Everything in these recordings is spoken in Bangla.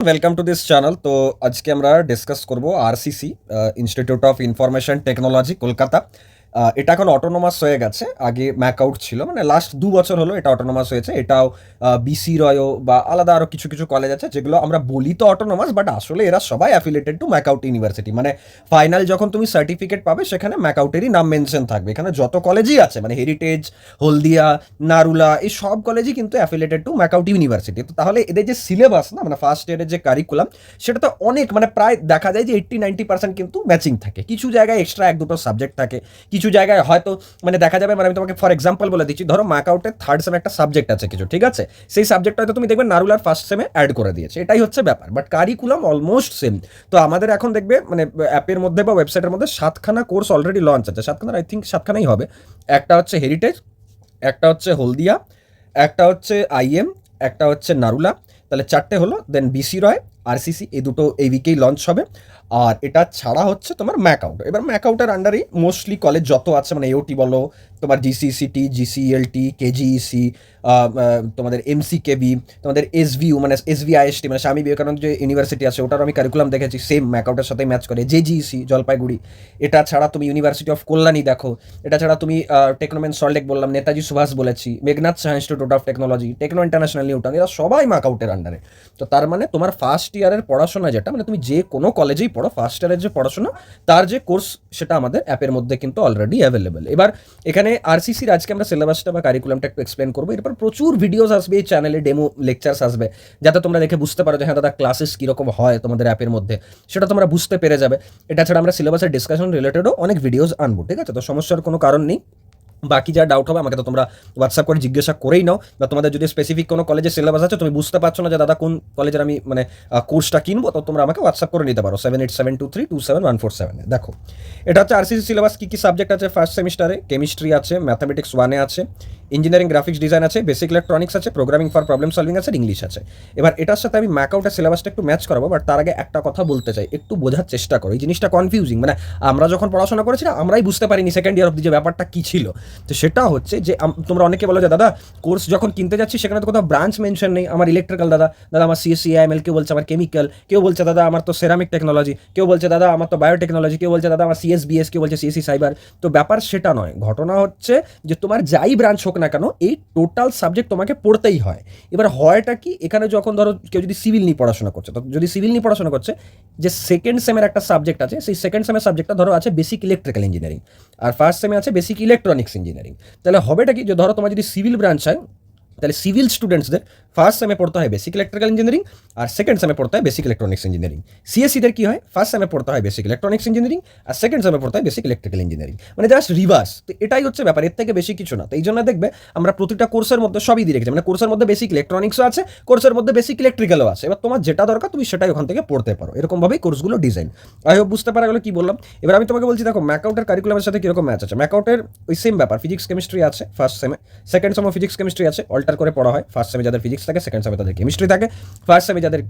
Welcome to this channel. তো আজকে আমরা ডিসকাস করব RCC, institute of information technology, Kolkata. এটা এখন অটোনোমাস হয়ে গেছে, আগে ম্যাকআউট ছিল, মানে লাস্ট 2 বছর হলো এটা অটোনোমাস হয়েছে। এটাও বিসি রয়ও বা আলাদা আরও কিছু কিছু কলেজ আছে যেগুলো আমরা বলি তো অটোনোমাস, বাট আসলে এরা সবাই অ্যাফিলিয়েটেড টু ম্যাকআউট ইউনিভার্সিটি। মানে ফাইনাল যখন তুমি সার্টিফিকেট পাবে সেখানে ম্যাকআউটেরই নাম মেনশন থাকবে। এখানে যত কলেজই আছে, মানে হেরিটেজ, হলদিয়া, নারুলা, এই সব কলেজই কিন্তু অ্যাফিলিয়েটেড টু ম্যাকআউট ইউনিভার্সিটি। তো তাহলে এদের যে সিলেবাস না, মানে ফার্স্ট ইয়ারের যে কারিকুলাম, সেটা তো অনেক, মানে প্রায় দেখা যায় যে 80-90% কিন্তু ম্যাচিং থাকে। কিছু জায়গায় এক্সট্রা 1-2 সাবজেক্ট থাকে, কিছু জায়গায় হয়তো মানে দেখা যাবে, মানে আমি তোমাকে ফর এক্সাম্পল বলে দিচ্ছি, ধরো ম্যাকআউটের থার্ড সেমে একটা সাবজেক্ট আছে কিছু, ঠিক আছে, সেই সাবজেক্টটা হয়তো তুমি দেখবে নারুলার ফার্স্ট সেমে অ্যাড করে দিয়েছে, এটাই হচ্ছে ব্যাপার, বাট কারিকুলাম অলমোস্ট সেম। তো আমাদের এখন দেখবে মানে অ্যাপের মধ্যে বা ওয়েবসাইটের মধ্যে 7খানা কোর্স অলরেডি লঞ্চ আছে, 7খানার আই থিঙ্ক 7খানাই হবে। একটা হচ্ছে হেরিটেজ, একটা হচ্ছে হলদিয়া, একটা হচ্ছে আইএম, একটা হচ্ছে নারুলা, তাহলে 4টে হলো। দেন বিসি রয়, আরসিসি, এই দুটো এই উইকেই লঞ্চ হবে। আর এটা ছাড়া হচ্ছে তোমার ম্যাকআউট। এবার ম্যাকআউটের আন্ডারেই মোস্টলি কলেজ যত আছে, মানে এওটি বলো, তোমার জিসিসিটি, জিসিএলটি, কেজিইসি, তোমাদের এমসিকেবি, তোমাদের এসভিইউ মানে এসভিআইএসটি মানে স্বামী বিবেকানন্দ যে ইউনিভার্সিটি আছে, ওটার আমি কারিকুলাম দেখেছি, সেম ম্যাকআউটের সাথে ম্যাচ করে। জেজিইসি জলপাইগুড়ি, এটা ছাড়া তুমি ইউনিভার্সিটি অফ কল্যাণী দেখো, এটা ছাড়া তুমি টেকনোমেন সল্টলেক বললাম, নেতাজি সুভাষ বলেছি, Meghnad Saha institute of technology, techno international Newton, এরা সবাই ম্যাকআউটের আন্ডারে। তো তার মানে তোমার ফার্স্ট ইয়ারের পড়াশোনা যেটা, মানে তুমি যে কোনো কলেজেই পড়ো, ফার্স্ট ইয়ারের যে পড়াশোনা তার যে কোর্স, সেটা আমাদের অ্যাপের মধ্যে কিন্তু অলরেডি অ্যাভেলেবেল। এবার এখানে আরসিসির আজকে আমরা সিলেবাসটা বা কারিকুলামটা একটু এক্সপ্লেন করবো। এরপর প্রচুর ভিডিওস আসবে এই চ্যানেলে, ডেমো লেকচার্স আসবে, যাতে তোমরা দেখে বুঝতে পারো যে হ্যাঁ দাদা ক্লাসেস কীরকম হয় তোমাদের অ্যাপের মধ্যে, সেটা তোমরা বুঝতে পেরে যাবে। এটা ছাড়া আমরা সিলেবাসের ডিসকাশন রিলেটেডও অনেক ভিডিওস আনবো, ঠিক আছে? তো সমস্যার কোনো কারণ নেই। বাকি যা ডাউট হবে আমাকে তো তোমরা হোয়াটসঅ্যাপ করে জিজ্ঞাসা করেই নাও, বা তোমাদের যদি স্পেসিফিক কোনো কলেজের সিলেবাস আছে, তুমি বুঝতে পারছো না যে দাদা কোন কলেজের আমি মানে কোর্সটা কিনবো, তো তোমরা আমাকে হোয়াটসঅ্যাপ করে নিতে পারো 7872327147। দেখো, এটা হচ্ছে আরসিসি সিলেবাস। কী কী সাবজেক্ট আছে ফার্স্ট সেমিস্টারে? কেমিস্ট্রি আছে, ম্যাথামেটিক্স 1-এ আছে, ইঞ্জিনিয়ারিং গ্রাফিক্স ডিজাইন আছে, বেসিক ইলেকট্রনিক্স আছে, প্রোগ্রামিং ফর প্রবলেম সলভিং আছে, ইংলিশ আছে। এবার এটার সাথে আমি ম্যাকআউটের সিলেবাসটা একটু ম্যাচ করাবো, বাট তার আগে একটা কথা বলতে চাই, একটু বোঝার চেষ্টা করো। এই জিনিসটা কনফিউজিং, মানে আমরা যখন পড়াশোনা করেছি না, আমরাই বুঝতে পারিনি সেকেন্ড ইয়ার অব্দি যে ব্যাপারটা কী ছিল। তো সেটা হচ্ছে যে তোমরা অনেকে বলো যে দাদা কোর্স যখন কিনতে যাচ্ছি সেখানে তো কোথাও ব্রাঞ্চ মেনশন নেই, আমার ইলেকট্রিক্যাল দাদা, দাদা আমার সিএসসি আইএমএল, কেউ বলছে আমার কেমিক্যাল, কেউ বলছে দাদা আমার তো সেরামিক টেকনোলজি, কেউ বলছে দাদা আমার তো বায়োটেকনোলজি, কেউ বলছে দাদা আমার সিএসবিএস, কেউ বলছে সিএসসি সাইবার। তো ব্যাপার সেটা নয়, ঘটনা হচ্ছে যে তোমার যাই ব্রাঞ্চ হোক না কেন, এই টোটাল সাবজেক্ট তোমাকে পড়তেই হয়। এবার হয়টা কি, এখানে যখন ধরো কেউ যদি সিভিল নিয়ে পড়াশোনা করছে, তো যদি সিভিল নিয়ে পড়াশোনা করছে, যে সেকেন্ড সেমের একটা সাবজেক্ট আছে, সেই সেকেন্ড সেমের সাবজেক্টটা ধরো আছে বেসিক ইলেকট্রিক্যাল ইঞ্জিনিয়ারিং, আর ফার্স্ট সেমে আছে বেসিক ইলেকট্রনিক্স ইঞ্জিনিয়ারিং। তাহলে হবেটা কি, যে ধরো তোমার যদি সিভিল ব্রাঞ্চ হয়, তাহলে সিভিল স্টুডেন্টসদের ফার্স্ট সেমে পড়তে হয় বেসিক ইলেকট্রিক্যাল ইঞ্জিনিয়ারিং, আর সেকেন্ড সেমে পড়তে হয় বেসিক ইলেকট্রনিক্স ইঞ্জিনিয়ারিং। সিএসসিদের কি হয়, ফার্স্ট সেমে পড়তে হয় বেসিক ইলেকট্রনিক্স ইঞ্জিনিয়ারিং, আর সেকেন্ড সেমে পড়তে হয় বেসিক ইলেকট্রিক্যাল ইঞ্জিনিয়ারিং, মানে জাস্ট রিভার্স। তো এটাই হচ্ছে ব্যাপার, এর থেকে বেশি কিছু না। তো এই জন্য দেখবে আমরা প্রতিটা কোর্সের মধ্যে সবই দিয়ে রেখেছি, মানে কোর্সের মধ্যে বেসিক ইলেকট্রনিক্সও আছে, কোর্সের মধ্যে বেসিক ইলেকট্রিক্যালও আছে। এবার তোমার যেটা দরকার তুমি সেটাই ওখান থেকে পড়তে পারো, এরকমভাবেই কোর্সগুলো ডিজাইন। আই হোপ বুঝতে পারা গেলো কি বললাম। এবার আমি তোমাকে বলছি, দেখো ম্যাকআউটের কারিকুলামের সাথে কীরকম ম্যাচ আছে। ম্যাকআউটের ওই সেম ব্যাপার, ফিজিক্স কেমিস্ট্রি আছে ফার্স্ট সেমে, সেকেন্ড সেমে ফিজিক্স কেমিস্ট্রি আছে, অল্টার করে পড়া হয়। ফার্স্ট সেমে যাদের ফিজিক্স থাকে, সেকেন্ড সেমে তাদের কেমিস্ট্রি থাকে, ফার্স্ট সেমে যাদের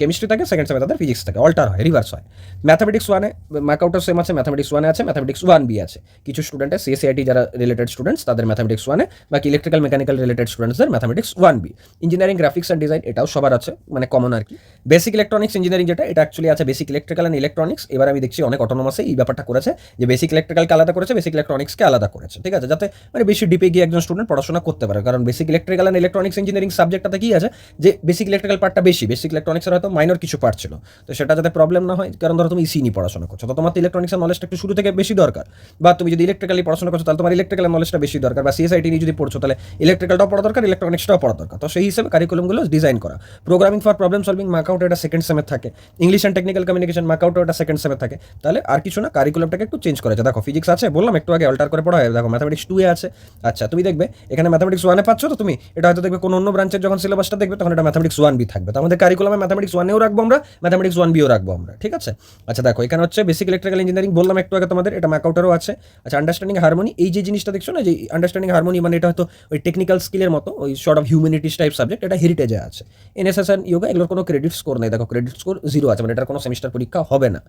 কেমিস্ট্রি থাকে, সেকেন্ড সেমে তাদের ফিজিক্স থাকে, অল্টার হয়, রিভার্স হয়। ম্যাথামেটিক্স 1-এ ম্যাকআউটের সেম আছে, ম্যাথামেটিক্স 1-এ আছে, ম্যাথামেটিক্স 1B আছে। কিছু স্টুডেন্টের সিএসসিআইটি যারা রিলেটেড স্টুডেন্টস তাদের ম্যাথামেটিক্স 1-এ, বাকি ইলেকট্রিক্যাল মেকানিক্যাল রিলেটেড স্টুডেন্টসদের mathematics 1B। Engineering graphics and design, এটাও সবার আছে, মানে কমন আর কি। বেসিক ইলেকট্রনিক্স ইঞ্জিনিয়ারিং যেটা, এটা অ্যাকচুয়ালি আছে বেসিক ইলেকট্রিক্যাল অ্যান্ড ইলেকট্রনিক্স। এবার আমি দেখছি অনেক অটোনোমাসে এই ব্যাপারটা করেছে, যে বেসিক ইলেকট্রিক্যালকে আলাদা করেছে, বেসিক ইলেকট্রনিক্সকে আলাদা করেছে, ঠিক আছে, যাতে মানে বেশি ডিপে গিয়ে একজন স্টুডেন্ট পড়াশোনা করতে পারে। কারণ basic electrical and electronics engineering সাবজেক্টটাতে কি আছে, যে বেসিক ইলেকট্রিক্যাল পার্টটা বেশি, বেসিক ইলেকট্রনিক্সের হয়তো মাইনর কিছু পার্ট ছিল, তো সেটা যাতে প্রবলেম না হয়। কারণ ধরো তুমি ইসি নিয়ে পড়াশোনা করছো, তো তোমার তো ইলেকট্রনিক্সের নলেজটা একটু শুরু থেকে বেশি দরকার, বা তুমি যদি ইলেকট্রিক্যালি পড়াশোনা করছো তাহলে তোমার ইলেকট্রিক্যাল নলেজটা বেশি দরকার, বা সিএসআইটি নিয়ে যদি পড়ছো তাহলে ইলেকট্রিক্যালটাও পড়া দরকার, ইলেকট্রনিক্সটাও পড়া দরকার। তো সেই হিসেবে কারিকুলামগুলো ডিজাইন করা। Programming for problem solving MAKAUT এটা সেকেন্ড সেমে থাকে, English and technical communication MAKAUT এটা সেকেন্ড সেমে থাকে। তাহলে আর কিছু না, কারিকুলামটাকে একটু চেঞ্জ করেছে। দেখো ফিজিক্স আছে, বললাম একটু আগে অল্টার করে পড়া হয়। দেখো ম্যাথামেটিক্স 2-এ আছে। আচ্ছা তুমি দেখবে এখানে ম্যাথামেটিক্স 1-এ পাচ্ছ, তো তুমি এটা হয়তো দেখবে কোনো অন্য ব্রাঞ্চের যখন সিলেবাসটা দেখবে তখন এটা ম্যাথামেটিক্স 1B থাকবে। তো আমাদের কারিকুলামে ম্যাথামেটিক্স 1-এও রাখবো আমরা, ম্যাথামেটিক্স 1B-ও রাখবো আমরা, ঠিক আছে? আচ্ছা দেখো এখানে হচ্ছে বেসিক ইলেকট্রিক্যাল ইঞ্জিনিয়ারিং বললাম একটু আগে তোমাদের, এটা ম্যাকআউটেরও আছে। আচ্ছা আন্ডারস্ট্যান্ডিং হারমোনি, এই যে জিনিসটা দেখছো না, যে আন্ডারস্ট্যান্ডিং হারমোনি, মানে এটা হয়তো ওই টেকনিক্যাল স্কিলের মতো, ওই short of humanities type subject, এটা হেরিটেজে আছে। এনএসএস অ্যান্ড ইয়োগা, এগুলোর কোনো ক্রেডিট স্কোর নেই, দেখো ক্রেডিট স্কোর 0 আছে, মানে এটার কোনো সেমিস্টার পরীক্ষা হবে না।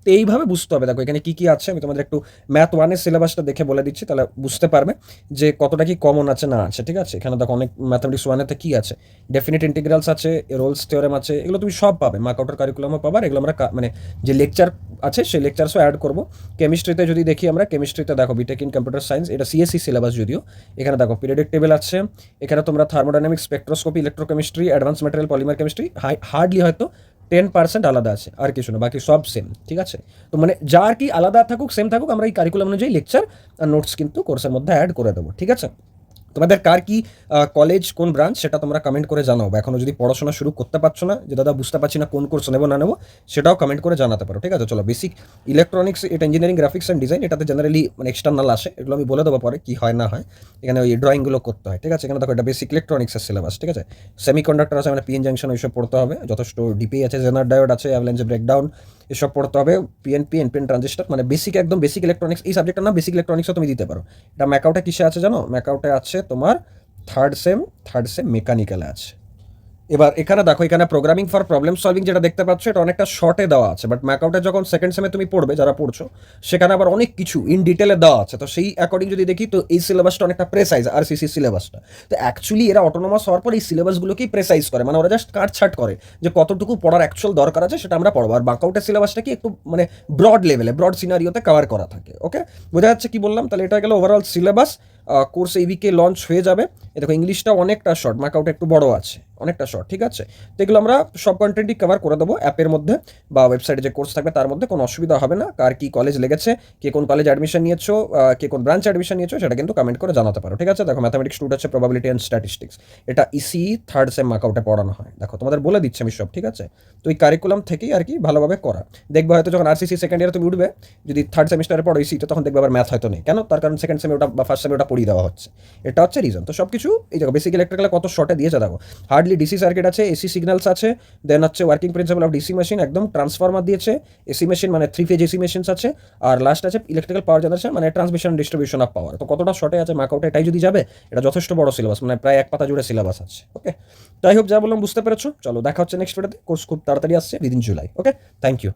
তো এইভাবে বুঝতে হবে। দেখো এখানে কী কী আছে, আমি তোমাদের একটু ম্যাথ 1-এর সিলেবাসটা দেখে বলে দিচ্ছি, তাহলে বুঝতে পারবে যে কতটা কি কমন আছে না আছে, ঠিক আছে? এখানে দেখো অনেক ম্যাথামেটিক্স ওয়ানেতে কী আছে, ডেফিনিট ইন্টিগ্রালস আছে, রোলস থিওরেম আছে, এগুলো তুমি সব পাবে, মার্কআউটের কারিকুলামও পাবার। এগুলো আমরা মানে যে লেকচার আছে সেই লেকচারসও অ্যাড করবো। কেমিস্ট্রিতে যদি দেখি আমরা, কেমিস্ট্রিতে দেখো বিটেক ইন কম্পিউটার সায়েন্স, এটা সিএসসি সিলেবাস যদিও, এখানে দেখো পিরিয়ডিক টেবিল আছে, এখানে তোমরা thermodynamics, spectroscopy, electrochemistry, advance material, polymer chemistry, hardly হয়তো 10% আলাদা আছে, আর কিছু না, বাকি সব সেম, ঠিক আছে। তো মানে যা আর কি আলাদা থাকুক সেম থাকুক, আমরা এই কারিকুলাম অনুযায়ী লেকচার আর নোটস কিন্তু কোর্সের মধ্যে অ্যাড করে দেবো, ঠিক আছে। তোমাদের কার কি কলেজ কোন ব্রাঞ্চ সেটা তোমরা কমেন্ট করে জানাও, বা এখনও যদি পড়াশোনা শুরু করতে পারছো না, যে দাদা বুঝতে পারছি না কোন কোর্স নেবো না নেবো, সেটাও কমেন্ট করে জানাতে পারো, ঠিক আছে। চলো, বেসিক ইলেকট্রনিক্স, এটা ইঞ্জিনিয়ারিং, গ্রাফিক্স অ্যান্ড ডিজাইন, এটাতে জেনারেলি মানে এক্সটার্নাল আসে, এগুলো আমি বলে দেবো পরে কী হয় না হয়। এখানে ওই ড্রয়িংগুলো করতে হয়, ঠিক আছে। এখানে দেখো এটা বেসিক ইলেকট্রনিক্সের সিলেবাস, ঠিক আছে। সেমি কন্ডাক্টর আছে, মানে পিএন জাংশন, ওইসব পড়তে হবে, যথেষ্ট ডিপি আছে, জেনার ডায়োড আছে, অ্যাভালাঞ্চ ব্রেকডাউন, এসব পড়তে হবে, পিএনপি, এনপিএন ট্রানজিস্টার, মানে বেসিক, একদম বেসিক ইলেকট্রনিক্স। এই সাবজেক্টটার নাম বেসিক ইলেকট্রনিক্সও তুমি দিতে পারো। এটা ম্যাকআউটে কিসে আছে জানো? ম্যাকআউটে আছে তোমার থার্ড সেম মেকানিক্যালে আছে। এবার এখানে দেখো, এখানে প্রোগ্রামিং ফর প্রবলেম সলভিং যেটা দেখতে পাচ্ছ, এটা অনেকটা শর্টে দেওয়া আছে, বাট ম্যাকআউটে যখন সেকেন্ড সেমে তুমি পড়বে, যারা পড়ছো, সেখানে আবার অনেক কিছু ইন ডিটেলে দেওয়া আছে। তো সেই অ্যাকর্ডিং যদি দেখি, তো এই সিলেবাসটা অনেকটা প্রেসাইজ, আর সিসি সিলেবাসটা। তো অ্যাকচুয়ালি এরা অটোনোমাস হওয়ার পর এই সিলেবাসগুলোকেই প্রেসাইজ করে, মানে ওরা জাস্ট কাটছাট করে যে কতটুকু পড়ার অ্যাকচুয়াল দরকার আছে সেটা আমরা পড়বো। আর ম্যাকআউটের সিলেবাসটা কি একটু মানে ব্রড লেভেলে, ব্রড সিনারিওতে কভার করা থাকে। ওকে, বোঝা যাচ্ছে কি বললাম? তাহলে এটা গেল ওভারঅল সিলেবাস। কোর্স এই উইকে লঞ্চ হয়ে যাবে। এ দেখো, ইংলিশটা অনেকটা শর্ট, ম্যাকআউট একটু বড় আছে, অনেকটা শর্ট, ঠিক আছে। তো এগুলো আমরা সব কন্টেন্টই কভার করে দেবো অ্যাপের মধ্যে বা ওয়েবসাইটে যে কোর্স থাকবে তার মধ্যে, কোনো অসুবিধা হবে না। কার কি কলেজ লেগেছে, কে কোন কলেজ অ্যাডমিশন নিয়েছো, কে কোন ব্রাঞ্চ অ্যাডমিশন নিয়েছো, সেটা কিন্তু কমেন্ট করে জানাতে পারো, ঠিক আছে। দেখো, ম্যাথামেটিক্স 2 হচ্ছে প্রবাবিলিটি অ্যান্ড স্ট্যাটিস্টিক্স, এটা ইসি থার্ড সেম ম্যাকআউটে পড়ানো হয়। দেখো, তোমাদের বলে দিচ্ছি আমি সব, ঠিক আছে। তো এই কারিকুলাম থেকেই আর কি ভালোভাবে করা। দেখবো হয়তো যখন আরসিসি সেকেন্ড ইয়ারে তুমি উঠবে, যদি থার্ড সেমিস্টারে পড়ো ইসিটা, তখন দেখবে আবার ম্যাথ হয়তো নেই, কেন? তার কারণ সেকেন্ড সেমে ওটা বা ফার্স্ট সেমে ওটা পড়িয়ে দেওয়া হচ্ছে, এটা হচ্ছে রিজন। তো সব কিছু এই দেখো, বেসিক ইলেকট্রিক্যালে কত শর্টে দিয়েছে দেখো, হার্ডলি ডিসি সার্কিট আছে, এসি সিগন্যালস আছে, দেন হচ্ছে working principal of DC machine, একদম ট্রান্সফরমার দিয়েছে, এসি মেশিন মানে 3 ফেজ এসি মেশিনস আছে, আর লাস্ট আছে ইলেকট্রিক্যাল পাওয়ার জেনারেশন, মানে ট্রান্সমিশন ডিস্ট্রিবিউশন অফ পাওয়ার। তো কতটা শর্টে আছে ম্যাকআউটে, এটাই যদি যাবে, এটা যথেষ্ট বড় সিলেবাস, মানে প্রায় এক পাতা জুড়ে সিলেবাস আছে। ওকে, তাই হোক, যা বললাম বুঝতে পেরেছো। চলো, দেখা হচ্ছে নেক্সট ভিডিওতে। কোর্স খুব তাড়াতাড়ি আসছে, within July. Okay, thank you.